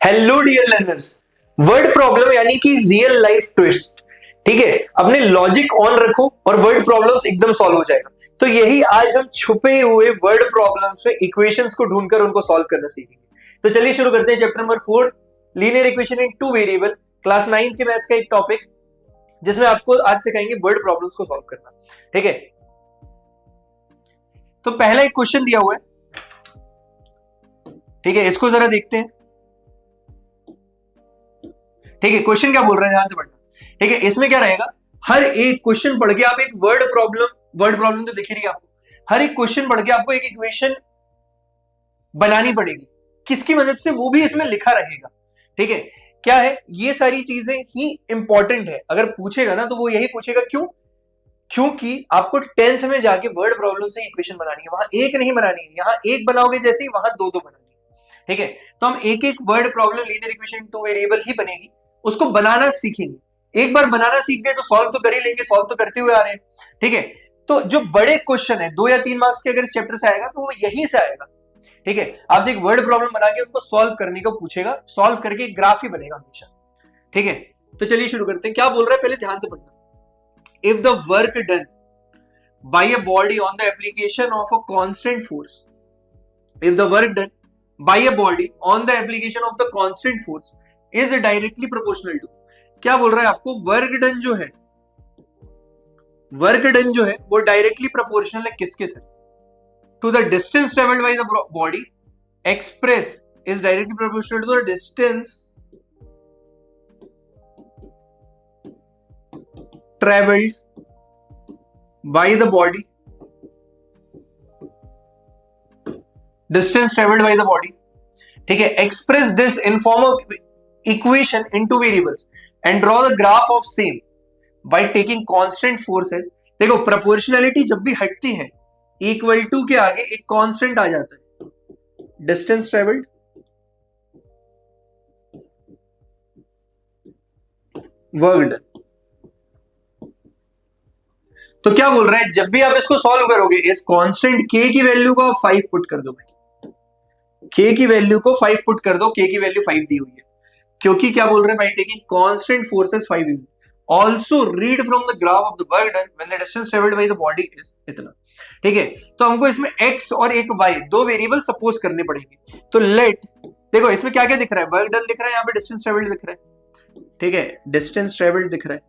Hello dear learners, word problem यानी कि real life twist. ठीक है, अपने लॉजिक ऑन रखो और वर्ड प्रॉब्लम्स एकदम सॉल्व हो जाएगा। तो यही आज हम छुपे हुए वर्ड प्रॉब्लम्स में इक्वेशंस को ढूंढकर उनको सॉल्व करना सीखेंगे। तो चलिए शुरू करते हैं chapter number 4, linear equation in two variable, class 9 के मैथ्स का एक टॉपिक जिसमें आपको आज सिखाएंगे वर्ड प्रॉब्लम्स को सॉल्व करना। ठीक है, तो पहला एक क्वेश्चन दिया हुआ है। ठीक है, इसको जरा देखते हैं। ठीक है, क्वेश्चन क्या बोल रहा है, ध्यान से पढ़ना। ठीक है, इसमें क्या रहेगा, हर एक क्वेश्चन पढ़ के आप एक वर्ड प्रॉब्लम तो दिख रही है आपको, हर एक क्वेश्चन पढ़ के आपको एक इक्वेशन बनानी पड़ेगी। किसकी मदद से, वो भी इसमें लिखा रहेगा। ठीक है, क्या है, ये सारी चीजें ही इंपॉर्टेंट है। अगर पूछेगा ना तो वो यही पूछेगा, क्योंकि आपको 10th में जाके वर्ड प्रॉब्लम से इक्वेशन बनानी है। वहां एक नहीं बनानी है, यहां एक बनाओगे जैसे ही वहां दो बनानी है। ठीक है, तो हम एक एक word problem linear equation two variable ही बनेगी, उसको बनाना सीखेंगे। एक बार बनाना सीख गए तो सॉल्व तो कर ही लेंगे, सॉल्व तो करते हुए आ रहे हैं। ठीक है, तो जो बड़े क्वेश्चन है 2 या 3 मार्क्स के अगर इस चैप्टर से आएगा तो वो यहीं से आएगा। ठीक है, आपसे एक वर्ड प्रॉब्लम बना के उनको सॉल्व करने को पूछेगा, सॉल्व करके एक ग्राफ ही बनेगा हमेशा। ठीक है, तो चलिए शुरू करते हैं। क्या बोल रहा है, पहले ध्यान से पढ़ना। If the work done by a body on the application of a constant force, if the work done by a body on the application of the constant force is directly proportional to, क्या बोल रहा है आपको, work done जो है वो directly proportional है किसके साथ, to the distance travelled by the body, express is directly proportional to the distance travelled by the body, distance travelled by the body. ठीक है, express this in form of equation into variables and draw the graph of same by taking constant forces. देखो, proportionality जब भी हटती है, equal to के आगे एक कांस्टेंट आ जाता है, डिस्टेंस ट्रेवल्ड वर्क डन। तो क्या बोल रहा है, जब भी आप इसको सॉल्व करोगे, इस कांस्टेंट के की वैल्यू को 5 पुट कर दो भाई, के की वैल्यू को 5 पुट कर दो, के की वैल्यू 5 दी हुई है, क्योंकि क्या बोल रहे हैं भाई, taking constant forces 5 unit. Also read from the graph of the work done when the distance travelled by the body is इतना। ठीक है, तो हमको इसमें x और एक y दो वेरिएबल सपोज करने पड़ेंगे। तो लेट, देखो इसमें क्या क्या दिख रहा है, वर्क डन दिख रहा है, यहाँ पे डिस्टेंस ट्रेवल्ड दिख रहा है। ठीक है, डिस्टेंस ट्रेवल्ड दिख रहा है।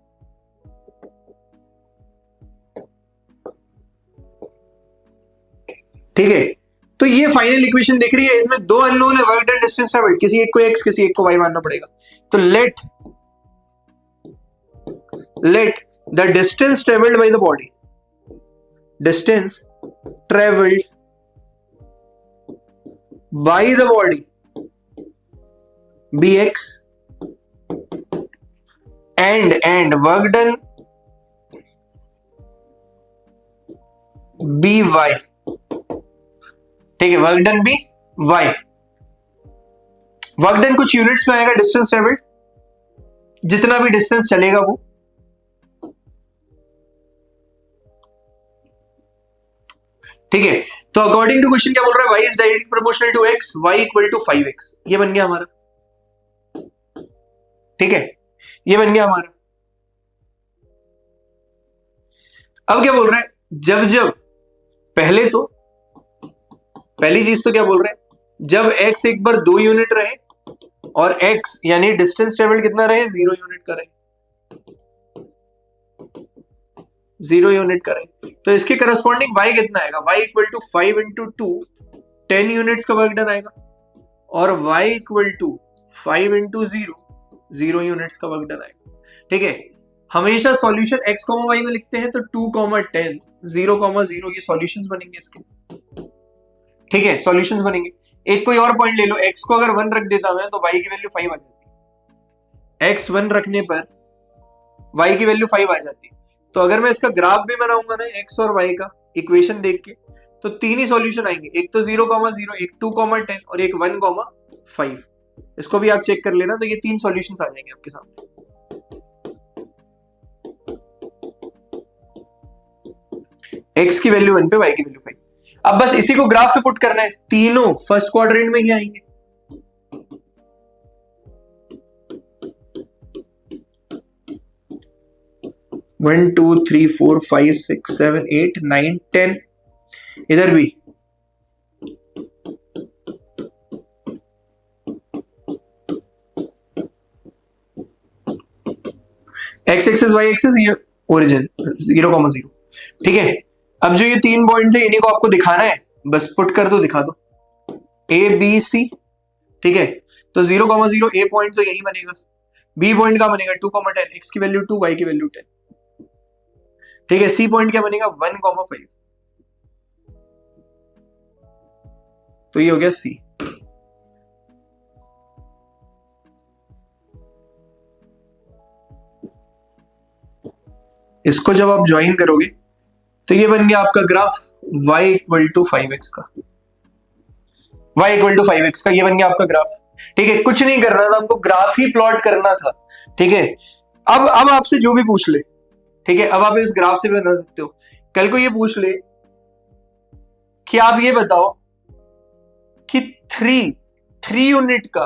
ठीक है, तो ये फाइनल इक्वेशन दिख रही है, इसमें दो अननोन है, वर्क डन, डिस्टेंस ट्रेवल्ड, किसी एक को x किसी एक को y मानना पड़ेगा। तो let the distance travelled by the body, distance travelled by the body be x and work done be y। ठीक है, work done be y, work done कुछ यूनिट्स में आएगा, डिस्टेंस ट्रेवल्ड जितना भी डिस्टेंस चलेगा वो। ठीक है, तो अकॉर्डिंग टू क्वेश्चन क्या बोल रहा है, y is directly proportional to x, y equal to 5x, ये बन गया हमारा। ठीक है, ये बन गया हमारा। अब क्या बोल रहा है, जब पहली चीज तो क्या बोल रहा है, जब x एक बार 2 यूनिट रहे और x यानी डिस्टेंस ट्रेवल कितना रहे, 0 यूनिट का रहे, 0 यूनिट का रहे, तो इसके करस्पॉन्डिंग y कितना आएगा, y equal to 5 into 2, 10 units का वर्क डन आएगा, और y equal to 5 into 0, 0 units का वर्क डन आएगा। ठीक है, हमेशा सॉल्यूशन x, y में लिखते हैं, तो 2, 10, 0, 0 ये सॉल्यूशंस बनेंगे इसके। ठीक है, सॉल्यूशंस बनेंगे। एक कोई और पॉइंट ले लो, x को अगर 1 रख देता मैं तो y की वैल्यू 5 आ जाती, x 1 रखने पर y की वैल्यू 5 आ जाती। तो अगर मैं इसका ग्राफ भी बनाऊंगा ना x और y का इक्वेशन देख के, तो 3 ही सॉल्यूशन आएंगे, एक तो 0, 0, एक 2, 10 और एक 1, 5। इसको भी आप चेक कर लेना, तो ये 3 सॉल्यूशंस आ जाएंगे आपके सामने। x की वैल्यू 1 पे, y की वैल्यू 5। अब बस इसी को ग्राफ पे पुट करना है, तीनों फर्स्ट क्वाड्रेंट में ही आएंगे। 1 2 3 4 5 6 7 8 9 10, इधर भी एक्स एक्सिस वाई एक्सिस, ये ओरिजिन 0,0, ठीक है। अब जो ये 3 पॉइंट थे इन्हीं को आपको दिखाना है, बस पुट कर दो, दिखा दो ए बी सी, ठीक है। तो 0,0 ए पॉइंट तो यही बनेगा, बी पॉइंट का बनेगा 2,10, एक्स की वैल्यू 2, वाई की वैल्यू 10, ठीक है। सी पॉइंट क्या बनेगा 1,5, तो ये हो गया सी। इसको जब आप ज्वाइन करोगे तो ये बन गया आपका graph y equal to 5x का, y इक्वल टू 5x का, ये बन गया आपका ग्राफ, ठीक है। कुछ नहीं करना था हमको, ग्राफ ही प्लॉट करना था, ठीक है। अब आपसे जो भी पूछ ले, ठीक है, अब आप इस ग्राफ से भी बना सकते हो। कल को ये पूछ ले कि आप ये बताओ कि 3 यूनिट का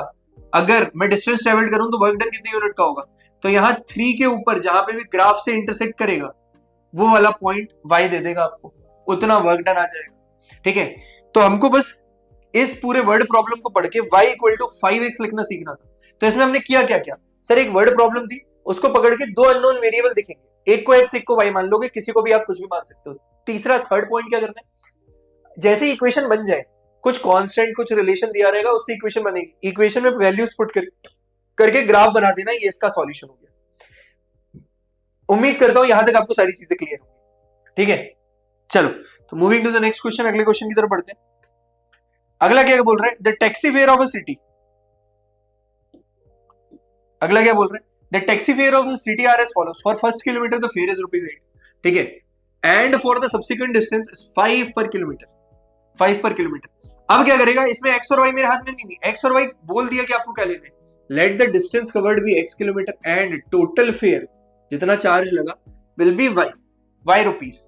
अगर मैं डिस्टेंस ट्रेवल करूं तो वर्क डन कितने यूनिट का होगा, तो यहां 3 के ऊपर जहां पे भी ग्राफ से इंटरसेक्ट करेगा वो वाला पॉइंट y दे देगा आपको, उतना वर्क डन आ जाएगा, ठीक है। तो हमको बस इस पूरे वर्ड प्रॉब्लम को पढ़ के y इक्वल टू 5x लिखना सीखना था। तो इसमें हमने किया क्या क्या सर, एक वर्ड प्रॉब्लम थी, उसको पकड़ के 2 अननोन वेरिएबल दिखेंगे, एक को x एक को y मान लोगे, किसी को भी आप कुछ भी मान सकते हो। तीसरा थर्ड पॉइंट क्या करना है, जैसे इक्वेशन बन जाए, कुछ कांस्टेंट कुछ रिलेशन दिया रहेगा, उससे इक्वेशन बनेगी, इक्वेशन में वैल्यूज पुट करके ग्राफ बना देना, ये इसका सॉल्यूशन हो गया। उम्मीद करता हूं यहां तक आपको सारी चीजें क्लियर होंगी, ठीक है। चलो तो moving to the next question, अगले क्वेश्चन की तरफ बढ़ते हैं। अगला क्या बोल रहा है, the taxi fare of a city, अगला क्या बोल रहा है, the taxi fare of a city are as follows, for first kilometre the fare is ₹8, ठीक है, and for the subsequent distance is 5 per kilometre, 5 per kilometre. अब क्या करेगा, इसमें एक्स और वाई मेरे हाथ में नहीं है, एक्स और वाई बोल दिया कि आपको क्या लेना है, let the distance covered be x kilometre and total fare जितना चार्ज लगा विल बी y रुपीस,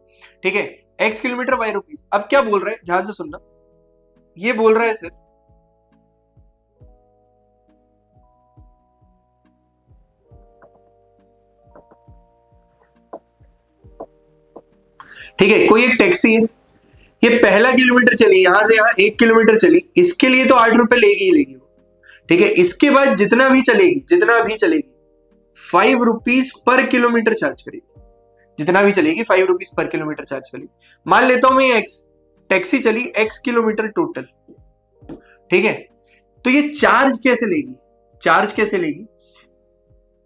ठीक है, x किलोमीटर y रुपीस। अब क्या बोल रहा है, ध्यान से सुनना, ये बोल रहा है सर ठीक है, कोई एक टैक्सी है, ये पहला किलोमीटर चली, यहां से यहां 1 किलोमीटर चली, इसके लिए तो 8 रुपए लेगी ही लेगी, ठीक है। इसके बाद जितना भी चलेगी 5 रुपीस पर किलोमीटर चार्ज करेगी, जितना भी चलेगी 5 रुपीस पर किलोमीटर चार्ज करेगी। मान लेता हूं मैं एक्स टैक्सी चली x किलोमीटर टोटल, ठीक है। तो ये चार्ज कैसे लेगी,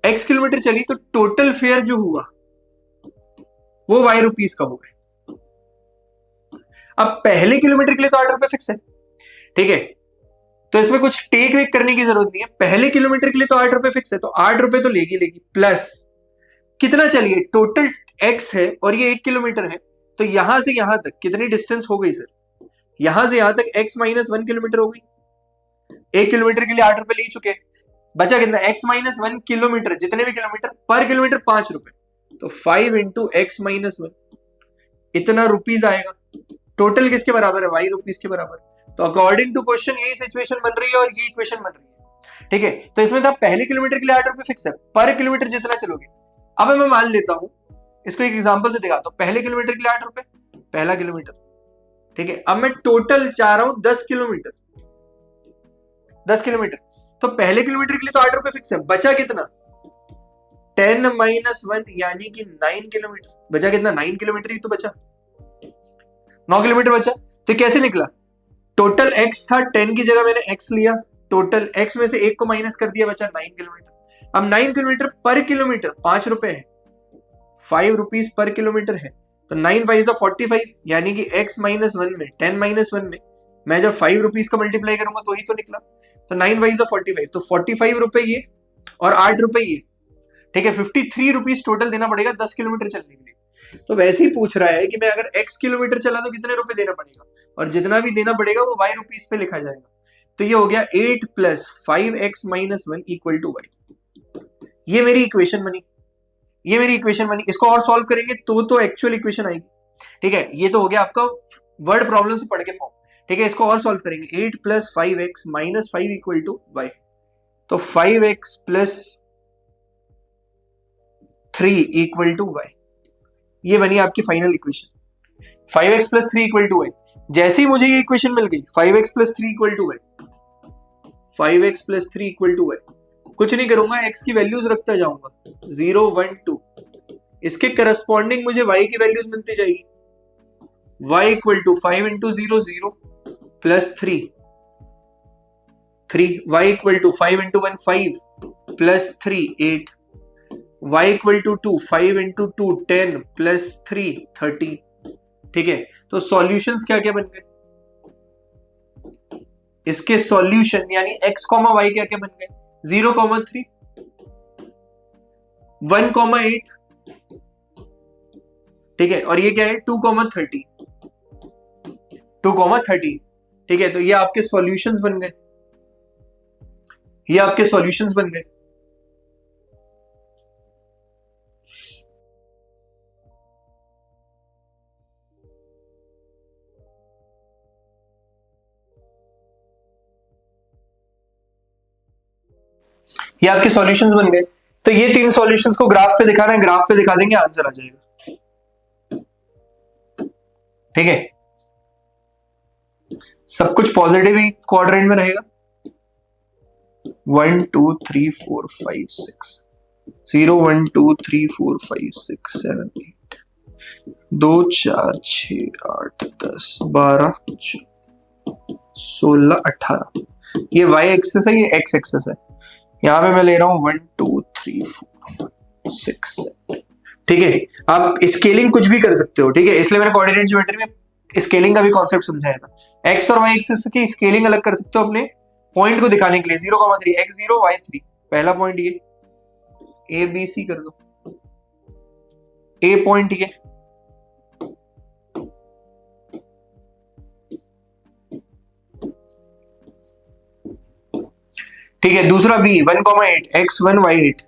x किलोमीटर चली तो टोटल फेयर जो हुआ वो y रुपीस का होगा। अब पहले किलोमीटर के लिए तो 8 रुपए फिक्स है, ठीक है, तो इसमें कुछ टेक वेक करने की जरूरत नहीं है, पहले किलोमीटर के लिए तो 8 रुपए फिक्स है, तो 8 रुपए तो लेगी प्लस कितना चलिए टोटल x है और ये 1 किलोमीटर है, तो यहां से यहां तक कितनी डिस्टेंस हो गई सर, यहां से यहां तक x माइनस 1 किलोमीटर हो गई, 1 किलोमीटर के लिए 8 रुपए ले चुके, बचा कितना x माइनस 1 किलोमीटर, जितने भी किलोमीटर पर किलोमीटर 5 रुपए, तो 5 इंटू एक्स माइनस 1 इतना रुपीज आएगा, टोटल किसके बराबर है, y रुपीस के बराबर। तो अकॉर्डिंग टू क्वेश्चन यही सिचुएशन बन रही है और ये इक्वेशन बन रही है, ठीक है। तो इसमें था पहले किलोमीटर के लिए 8 रुपए फिक्स है, पर किलोमीटर जितना चलोगे। अब मैं मान लेता हूं, इसको एक एग्जांपल से दिखाता हूं, पहले किलोमीटर के लिए 8 रुपए पहला किलोमीटर, ठीक है। अब मैं टोटल चाह रहा हूं 10 किलोमीटर, तो पहले किलोमीटर के लिए तो 8 रुपए फिक्स है, बचा कितना 10 माइनस 1 यानी कि 9 किलोमीटर, बचा कितना 9 किलोमीटर ही तो बचा, 9 किलोमीटर बचा। तो कैसे निकला, टोटल x था 10 की जगह मैंने x लिया, टोटल x में से 1 को माइनस कर दिया, बचा 9 किलोमीटर। अब 9 किलोमीटर पर किलोमीटर 5 रुपए है, 5 रुपीस पर किलोमीटर है, तो 9 5 45 यानी कि x माइनस 1 में 10 माइनस 1 में मैं जब 5 रुपीस का मल्टीप्लाई करूंगा तो ही तो निकला, तो 9 5 45, तो 45 रुपए ये और 8 रुपए ये, ठीक है। 53 रुपीस टोटल देना पड़ेगा 10 किलोमीटर चलने के लिए। तो वैसे ही पूछ रहा है कि मैं अगर x किलोमीटर चला तो कितने रुपए देना पड़ेगा, और जितना भी देना पड़ेगा वो y रुपीस पे लिखा जाएगा। तो ये हो गया 8 plus 5x minus 1 equal to y। ये मेरी इक्वेशन बनी, इसको और सॉल्व करेंगे तो एक्चुअल इक्वेशन आएगी, ठीक है। ये तो हो गया आपका वर्ड प्रॉब्लम से पढ़ के फॉर्म, ठीक है। इसको और सॉल्व करेंगे, 8 plus 5x minus 5 equal to y, तो 5x plus 3 equal to y, ये बनी आपकी final equation 5x plus 3 equal to y. जैसे ही मुझे ये इक्वेशन मिल गई 5x plus 3 equal to y, 5x plus 3 equal to y, कुछ नहीं करूंगा, x की वैल्यूज रखता जाऊंगा 0 1 2, इसके करस्पॉन्डिंग मुझे y की वैल्यूज मिलती जाएगी। y equal to 5 into 0 0 plus 3 3, y equal to 5 into 1 5 plus 3 8, y equal to 2 5 into 2 10 plus 3 13। ठीक है, तो सॉल्यूशंस क्या क्या बन गए इसके? सॉल्यूशन यानी x कॉमा y क्या क्या बन गए? 0 कॉमा 3, 1 कॉमा 8, ठीक है, और ये क्या है 2 कॉमा 30, 2 कॉमा 30। ठीक है, तो ये आपके सॉल्यूशंस बन गए, ये आपके सॉल्यूशंस बन गए। ये आपके सॉल्यूशंस बन गए। तो ये 3 सॉल्यूशंस को ग्राफ पे दिखाना है, ग्राफ पे दिखा देंगे, आंसर आ जाएगा। ठीक है, सब कुछ पॉजिटिव ही क्वाड्रेंट में रहेगा। 1 2 3 4 5 6 0 1 2 3 4 5 6 7 8 2 4 6 8 10 12 16 18। ये y एक्सेस है, ये x एक्सेस है। यहां पे मैं ले रहा हूं 1 2 3 4 6 7। ठीक है, आप स्केलिंग कुछ भी कर सकते हो। ठीक है, इसलिए मैंने कोऑर्डिनेट ज्योमेट्री में स्केलिंग का भी कॉन्सेप्ट समझाया था। x और y एक्सिस की स्केलिंग अलग कर सकते हो अपने पॉइंट को दिखाने के लिए। 0,3 x 0 y 3, पहला पॉइंट ये a b c कर दो, a पॉइंट ये, ठीक है। दूसरा b 1,8 x 1 y 8,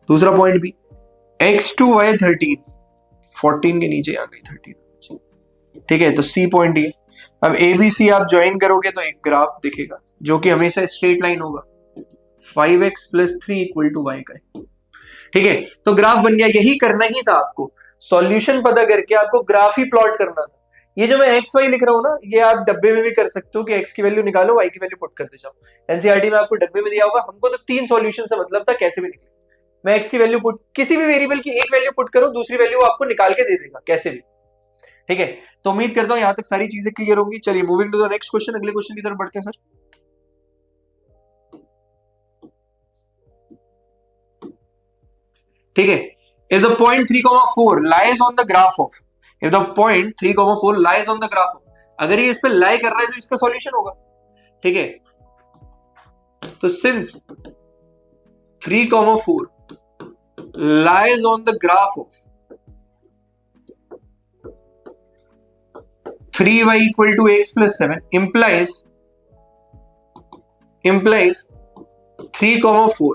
दूसरा पॉइंट b x 2 y 13, 14 के नीचे आ गई 13। ठीक है, तो c पॉइंट ये। अब ए बी सी आप ज्वाइन करोगे तो एक ग्राफ दिखेगा जो कि हमेशा स्ट्रेट लाइन होगा। 5x plus 3 equal to y का। ठीक है, तो ग्राफ बन गया। यही करना ही था आपको, सॉल्यूशन पता करके आपको ग्राफ ही प्लॉट करना था। ये जो मैं एक्स वाई लिख रहा हूं ना, ये आप डब्बे में भी कर सकते हो कि एक्स की वैल्यू निकालो, वाई की वैल्यू पुट करते जाओ। एनसीईआरटी में आपको डब्बे में दिया होगा। हमको तो 3 सॉल्यूशन से मतलब था, कैसे भी निकले। मैं एक्स की वैल्यू पुट, किसी भी वेरिएबल की एक वैल्यू पुट करो, दूसरी वैल्यू आपको निकाल के दे देगा कैसे भी। ठीक है, तो उम्मीद करता हूं यहां तक सारी चीजें क्लियर होंगी। चलिए moving to the next question, अगले क्वेश्चन की तरफ बढ़ते हैं सर। ठीक है, if the point 3,4 lies on the graph of, if the point 3,4 lies on the graph of, अगर ये इस पे लाई कर रहा है तो इसका सॉल्यूशन होगा। ठीक है, तो since 3,4 lies on the graph of 3y equal to x plus 7 implies 3,4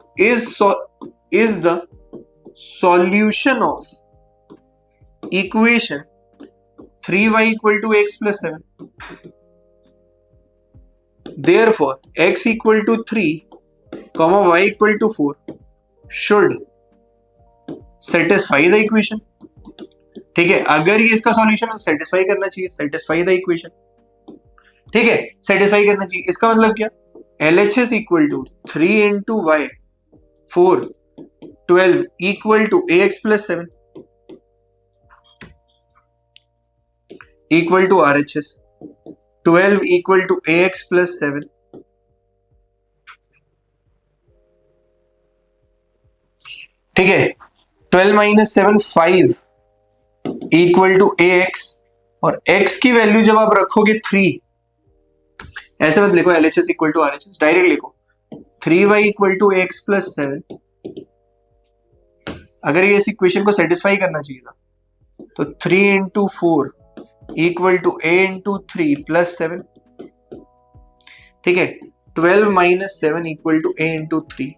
is the solution of equation 3y equal to x plus 7. Therefore, x equal to 3, y equal to 4 should satisfy the equation. ठीक है, अगर ये इसका solution है, satisfy करना चाहिए, satisfy the equation. ठीक है, सेटिस्फाई करना चाहिए। इसका मतलब क्या? LHS equal to 3 into y 4 12 equal to AX plus 7 equal to RHS 12 equal to AX plus 7। ठीक है, 12 माइनस 7 5 इक्वल टू AX, और x की वैल्यू जब आप रखोगे 3, ऐसे मत लिखो LHS equal to RHS, direct लिखो 3y equal to AX plus 7। अगर ये इस इक्वेशन को सेटिस्फाई करना चाहिए था तो 3 into 4 equal to A into 3 plus 7। ठीक है, 12 minus 7 equal to A into 3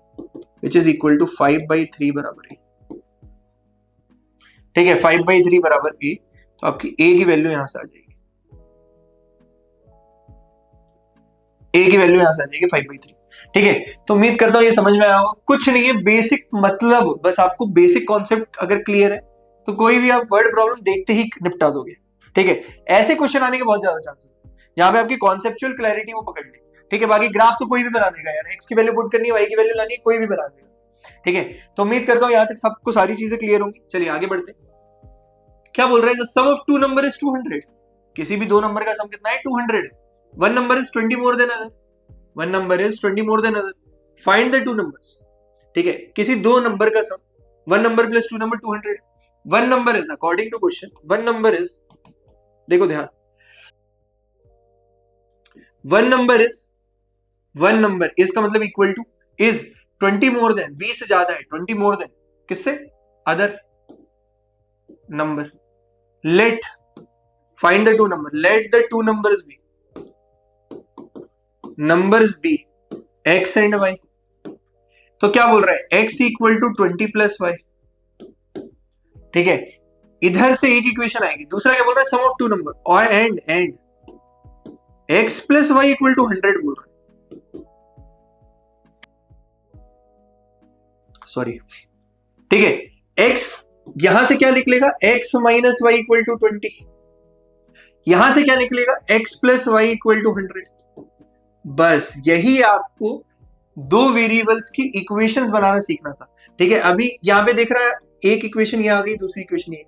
which is equal to 5/3 बराबर A। ठीक है, 5/3 बराबर A, तो आपकी A की वैल्यू यहां से आ जाएगी, A की वैल्यू यहां से आ जाएगी 5/3। ठीक है, तो उम्मीद करता हूं ये समझ में आया होगा। कुछ नहीं है, बेसिक मतलब, बस आपको बेसिक कॉन्सेप्ट अगर क्लियर है तो कोई भी आप वर्ड प्रॉब्लम देखते ही निपटा दोगे। ठीक है, ऐसे क्वेश्चन आने के बहुत ज्यादा चांसेस जहां पे आपकी कॉन्सेप्चुअल क्लैरिटी वो पकड़ ले। ठीक है, बाकी ग्राफ तो कोई भी बना देगा यार, एक्स की वैल्यू पुट करनी है, वाई की वैल्यू लानी है, कोई भी बना देगा। ठीक है, तो उम्मीद करता हूं यहां तक सबको सारी चीजें क्लियर होंगी। चलिए आगे बढ़ते हैं। क्या बोल रहे हैं, सम ऑफ टू नंबर इज 200। किसी भी दो नंबर का सम कितना है, 200 है। One number is 20 more than other, one number is 20 more than other, find the two numbers. ठीक है, किसी दो नंबर का sum, one number plus two number 200। One number is, according to question, one number is, देखो ध्यान, one number is, one number is का मतलब equal to is 20 more than, 20 से ज्यादा है, 20 मोर देन किससे, other number. Late find the two number, let the two numbers be x and y. तो क्या बोल रहा है, x equal to 20 plus y. ठीक है, इधर से एक इक्वेशन आएगी। दूसरा क्या बोल रहा है, सम ऑफ टू नंबर और and x plus y equal to 100 बोल रहा है, सॉरी। ठीक है, x यहां से क्या निकलेगा, x minus y equal to 20। यहां से क्या निकलेगा, x plus y equal to 100। बस यही आपको दो वेरिएबल्स की इक्वेशंस बनाना सीखना था। ठीक है, अभी यहां पे देख रहा है एक इक्वेशन ये आ गई, दूसरी इक्वेशन ये।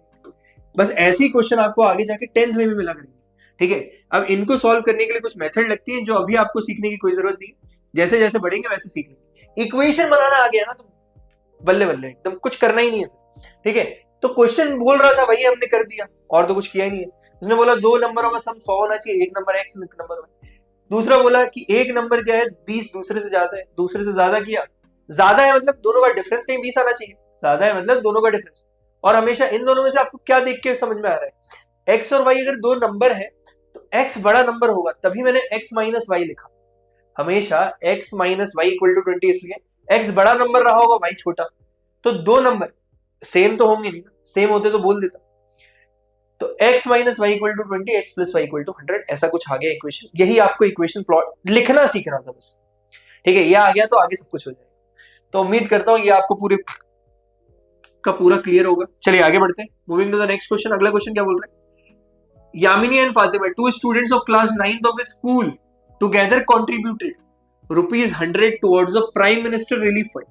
बस ऐसे ही क्वेश्चन आपको आगे जाके 10th में भी मिला करेंगे। ठीक है, अब इनको सॉल्व करने के लिए कुछ मेथड लगती है जो अभी आपको सीखने की कोई जरूरत नहीं है, जैसे जैसे बढ़ेंगे वैसे सीख लेंगे। इक्वेशन बनाना आ गया ना तो बल्ले बल्ले, एकदम कुछ करना ही नहीं है। ठीक है, तो क्वेश्चन बोल रहा था वही हमने कर दिया, और तो कुछ किया ही नहीं है। उसने बोला दो नंबरों का सम 100 होना चाहिए, एक नंबर एक्स, एक नंबर वाई। दूसरा बोला कि एक नंबर क्या है 20 दूसरे से ज्यादा है, दूसरे से ज्यादा किया, ज्यादा है मतलब दोनों का डिफरेंस कहीं 20 आना चाहिए, ज्यादा है मतलब दोनों का डिफरेंस। और हमेशा इन दोनों में से आपको क्या देख के समझ में आ रहा है, एक्स और वाई अगर दो नंबर है तो एक्स बड़ा नंबर होगा, तभी मैंने एक्स माइनस वाई लिखा। हमेशा x minus y equal to 20 इसलिए एक्स बड़ा नंबर रहा होगा, वाई छोटा। तो दो नंबर सेम तो होंगे नहीं ना, सेम होते तो बोल देता। तो x minus y equal to 20, x plus y equal to 100, ऐसा कुछ आ गया इक्वेशन। यही आपको इक्वेशन प्लॉट लिखना सीखना था बस। ठीक है, ये आ गया तो आगे सब कुछ हो जाएगा। तो उम्मीद करता हूं ये आपको पूरे का पूरा क्लियर होगा। चलिए आगे बढ़ते हैं, moving to the next question. अगला क्वेश्चन क्या बोल रहे हैं, Yamini and Fatima, two students of class 9th of school, together contributed ₹100 towards the prime minister relief fund.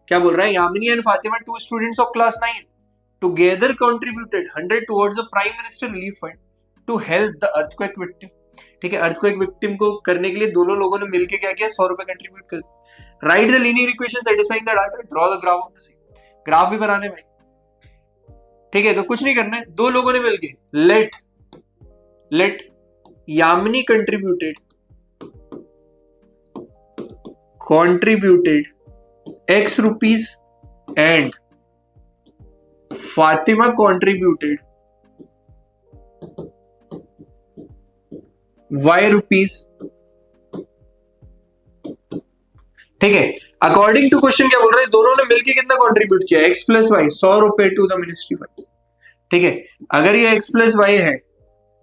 क्या बोल रहा है, Yamini and Fatima, two students of class 9 together contributed 100 towards the prime minister relief fund to help the earthquake victim। ठीक है, earthquake victim को करने के लिए दोनों लोगों ने मिलकर क्या किया, 100 रुपए कंट्रीब्यूट कर दिए। Right the linear equation satisfying the data, draw the graph of the same। Graph भी बनाने में, ठीक है, तो कुछ नहीं करना है, दो लोगों ने मिलके let Yamini contributed x rupees and Fatima contributed y rupees। ठीक है, अकॉर्डिंग टू क्वेश्चन क्या बोल रहे हैं, दोनों ने मिलकर कितना कंट्रीब्यूट किया, x प्लस वाई 100 रुपए टू द मिनिस्ट्री फंड। ठीक है, अगर ये x प्लस वाई है,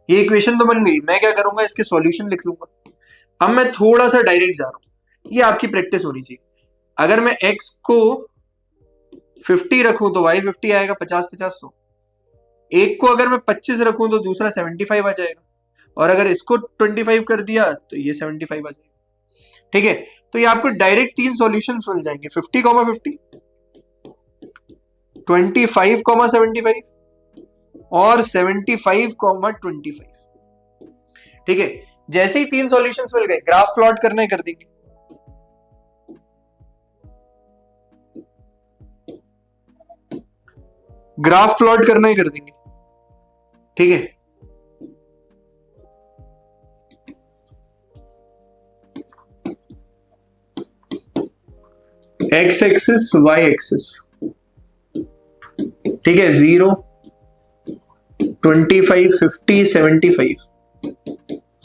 ये इक्वेशन तो बन गई। मैं क्या करूंगा, इसके सॉल्यूशन लिख लूंगा। अब मैं थोड़ा सा डायरेक्ट जा रहा हूं, ये आपकी प्रैक्टिस होनी चाहिए। अगर मैं x को 50 रखूं तो y 50 आएगा, 50 50 100। एक को अगर मैं 25 रखूं तो दूसरा 75 आ जाएगा, और अगर इसको 25 कर दिया तो ये 75 आ जाएगा। ठीक है, तो ये आपको डायरेक्ट तीन सॉल्यूशंस मिल जाएंगे, 50,50, 25,75 और 75,25। ठीक है, जैसे ही तीन सॉल्यूशंस मिल गए, ग्राफ प्लॉट करना है कर देंगे। ग्राफ प्लॉट करना ही कर देंगे। ठीक है, एक्स एक्सिस वाई एक्सिस, ठीक है, 0 25 50 75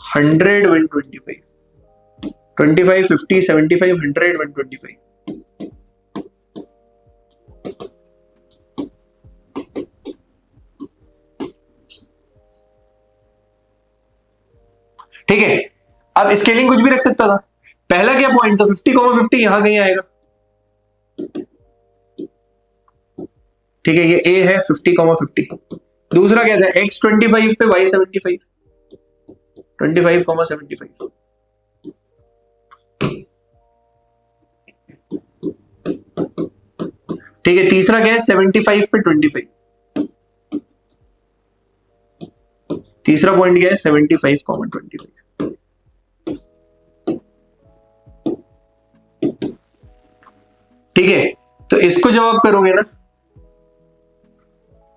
100 125 25 50 75 100 125। ठीक है, अब स्केलिंग कुछ भी रख सकता था। पहला क्या पॉइंट था, 50,50 यहां कहीं आएगा। ठीक है, ये ए है 50,50। दूसरा क्या था, x 25 पे y 75, 25,75। ठीक है, तीसरा क्या है, 75 पे 25। तीसरा पॉइंट क्या है, 75,25। ठीक है, तो इसको जब आप करोगे ना,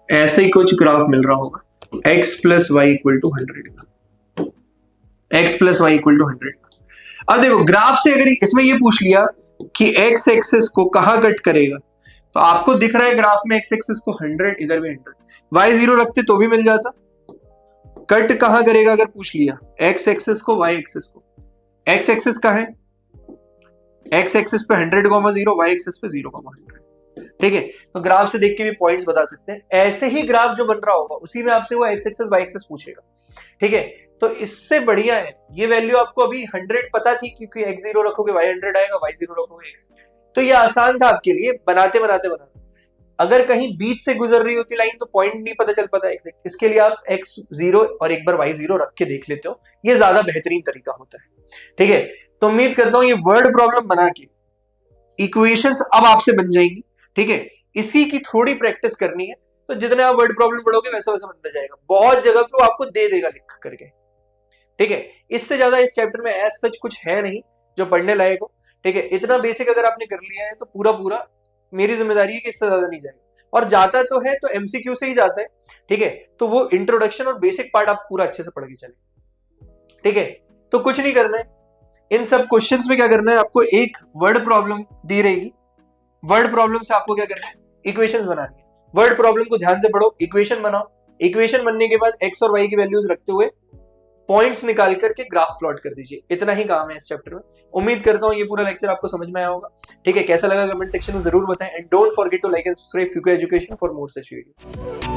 ऐसे ही कुछ ग्राफ मिल रहा होगा, x plus y equal to 100, x plus y equal to 100। अब देखो ग्राफ से अगर इसमें ये पूछ लिया कि x एक्सिस को कहां कट करेगा, तो आपको दिख रहा है ग्राफ में x एक्सिस को 100, इधर भी 100, y 0 रखते तो भी मिल जाता। कट कहां करेगा अगर पूछ लिया, x एक्सिस को, y एक्सिस को। x एक्सिस कहां है, x एक्सिस पे 100,0, y एक्सिस पे 0,100। ठीक है, तो ग्राफ से देख के भी पॉइंट्स बता सकते हैं। ऐसे ही ग्राफ जो बन रहा होगा उसी में आपसे वो x एक्सिस y एक्सिस पूछेगा। ठीक है, तो इससे बढ़िया है ये वैल्यू आपको अभी 100 पता थी, क्योंकि x 0 रखोगे y 100 आएगा, y 0 रखोगे x, तो ये आसान था आपके लिए बनाते बनाते बनाते। अगर कहीं बीच से गुजर रही होती लाइन तो पॉइंट नहीं पता चल पाता एग्जैक्ट, इसके लिए आप x 0 और एक बार y 0 रख के देख लेते हो, ये ज्यादा बेहतरीन तरीका होता है। ठीक है, तो उम्मीद करता हूं ये वर्ड प्रॉब्लम बना के इक्वेशंस अब आपसे बन जाएंगी। ठीक है, इसी की थोड़ी प्रैक्टिस करनी है, तो जितने आप वर्ड प्रॉब्लम पढ़ोगे वैसा वैसा बनता जाएगा, बहुत जगह पे वो आपको दे देगा लिख करके। ठीक है, इससे ज्यादा इस चैप्टर में एज सच कुछ है नहीं जो पढ़ने लायक हो। ठीक है, इतना बेसिक अगर आपने कर लिया है तो पूरा पूरा मेरी जिम्मेदारी है कि इससे ज्यादा नहीं जाएगा, और जाता तो है तो एमसीक्यू से ही जाता है। ठीक है, तो वो इंट्रोडक्शन और बेसिक पार्ट आप पूरा अच्छे से पढ़ के चले। ठीक है, तो कुछ नहीं करना है, इन सब क्वेश्चंस में क्या करना है, आपको एक वर्ड प्रॉब्लम दी रहेगी, वर्ड प्रॉब्लम से आपको क्या करना है, इक्वेशंस बनानी है। वर्ड प्रॉब्लम को ध्यान से पढ़ो, इक्वेशन बनाओ, इक्वेशन बनने के बाद एक्स और वाई की वैल्यूज रखते हुए पॉइंट्स निकाल करके ग्राफ प्लॉट कर दीजिए। इतना ही काम है इस चैप्टर में। उम्मीद करता हूं ये पूरा लेक्चर आपको समझ में आया होगा। ठीक है, कैसा लगा कमेंट सेक्शन में जरूर बताएं, and don't forget to like and subscribe फ्यूके education for more such video.